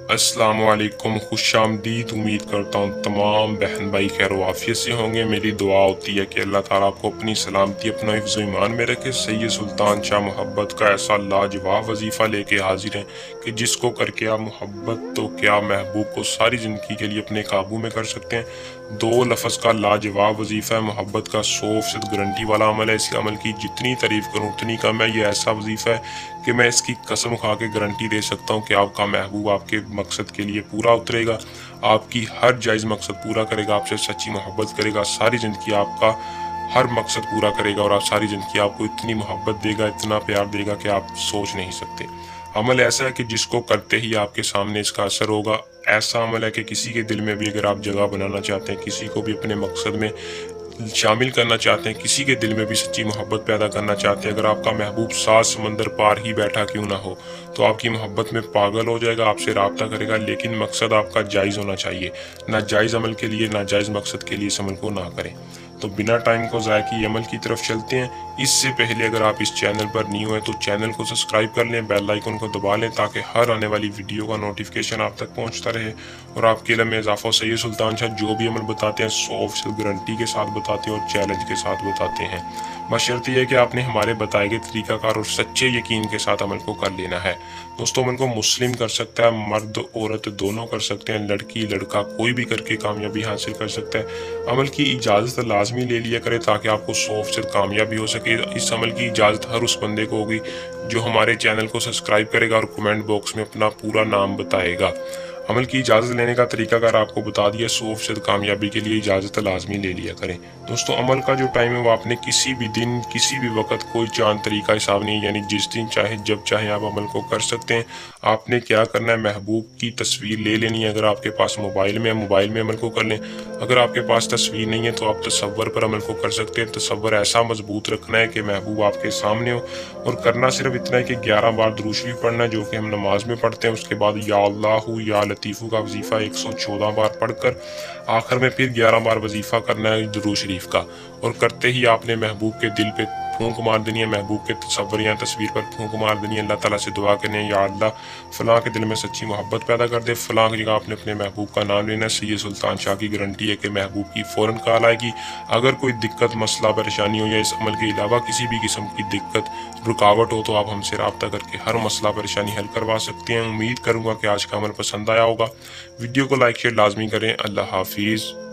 अस्सलाम वालेकुम, खुश आमदीद। उम्मीद करता हूँ तमाम बहन भाई खैर वाफियत से होंगे। मेरी दुआ होती है कि अल्लाह ताला आपको अपनी सलामती, अपना हिफ्ज़ ईमान में रखे। सैयद सुल्तान शाह मोहब्बत का ऐसा लाजवाब वजीफ़ा लेके हाजिर हैं कि जिसको करके आप मोहब्बत तो क्या महबूब को सारी ज़िंदगी के लिए अपने काबू में कर सकते हैं। दो लफ्ज़ का लाजवाब वजीफ़ा है मोहब्बत का, 100% गारंटी वाला अमल है। इस अमल की जितनी तारीफ़ करूँ उतनी कम है। ये ऐसा वजीफ़ा है कि मैं इसकी कसम खा के गारंटी दे सकता हूँ कि आपका महबूब आपके मकसद के लिए पूरा उतरेगा, आपकी हर जायज़ मकसद पूरा करेगा, आपसे सच्ची मोहब्बत करेगा, सारी ज़िंदगी आपका हर मकसद पूरा करेगा और आप सारी ज़िंदगी आपको इतनी मोहब्बत देगा, इतना प्यार देगा कि आप सोच नहीं सकते। अमल ऐसा है कि जिसको करते ही आपके सामने इसका असर होगा। ऐसा अमल है कि किसी के दिल में भी अगर आप जगह बनाना चाहते हैं, किसी को भी अपने मकसद में शामिल करना चाहते हैं, किसी के दिल में भी सच्ची मोहब्बत पैदा करना चाहते हैं, अगर आपका महबूब 7 समंदर पार ही बैठा क्यों ना हो तो आपकी मोहब्बत में पागल हो जाएगा, आपसे राब्ता करेगा। लेकिन मकसद आपका जायज़ होना चाहिए। नाजायज़ अमल के लिए, नाजायज़ मकसद के लिए इस अमल को ना करें। तो बिना टाइम को ज़ाया किए अमल की तरफ चलते हैं। इससे पहले अगर आप इस चैनल पर न्यू हैं तो चैनल को सब्सक्राइब कर लें, बेल आइकन को दबा लें ताकि हर आने वाली वीडियो का नोटिफिकेशन आप तक पहुंचता रहे और आपके इल्म में इजाफा। सैयद सुल्तान शाह जो भी अमल बताते हैं 100% गारंटी के साथ बताते हैं और चैलेंज के साथ बताते हैं। बशर्ते यह कि आपने हमारे बताए गए तरीकाकार और सच्चे यकीन के साथ अमल को कर लेना है। दोस्तों, अमल को मुस्लिम कर सकता है, मर्द औरत दोनों कर सकते हैं, लड़की लड़का कोई भी करके कामयाबी हासिल कर सकता है। अमल की इजाज़त लाजमी ले लिया करें ताकि आपको 100% कामयाबी हो सके। इस अमल की इजाज़त हर उस बंदे को होगी जो हमारे चैनल को सब्सक्राइब करेगा और कमेंट बॉक्स में अपना पूरा नाम बताएगा। अमल की इजाज़त लेने का तरीकाकार आपको बता दिया। 100% कामयाबी के लिए इजाज़त लाजमी ले लिया करें। दोस्तों, अमल का जो टाइम है वो आपने किसी भी दिन, किसी भी वक्त, कोई चांद तरीका हिसाब नहीं, यानी जिस दिन चाहे जब चाहे आप अमल को कर सकते हैं। आपने क्या करना है, महबूब की तस्वीर ले लेनी है। अगर आपके पास मोबाइल में है, मोबाइल में अमल को कर लें। अगर आपके पास तस्वीर नहीं है तो आप तसव्वुर पर अमल को कर सकते हैं। तसव्वुर ऐसा मजबूत रखना है कि महबूब आपके सामने हो और करना सिर्फ इतना है कि 11 बार दुरूद शरीफ पढ़ना है जो कि हम नमाज में पढ़ते हैं। उसके बाद या अल्लाहु या लतीफ़ु का वजीफ़ा 114 बार पढ़कर आखिर में फिर 11 बार वजीफ़ा करना है दुरूद शरीफ का। और करते ही आपने महबूब के दिल पे फूंक मार देनी है, महबूब के तस्वर या तस्वीर पर फूंक मार देनी है। अल्लाह ताला से दुआ करनी है, या अल्लाह फ़लाँ के दिल में सच्ची मोहब्बत पैदा कर दे। फ़लाँ की जगह आपने अपने महबूब का नाम लेना है। सैयद सुल्तान शाह की गारंटी है कि महबूब की फ़ौरन कॉल आएगी। अगर कोई दिक्कत, मसला, परेशानी हो या इस अमल के अलावा किसी भी किस्म की दिक्कत, रुकावट हो तो आप हमसे रब्ता करके हर मसला परेशानी हल करवा सकते हैं। उम्मीद करूँगा कि आज का अमल पसंद आया होगा। वीडियो को लाइक शेयर लाजमी करें। अल्लाह हाफिज़।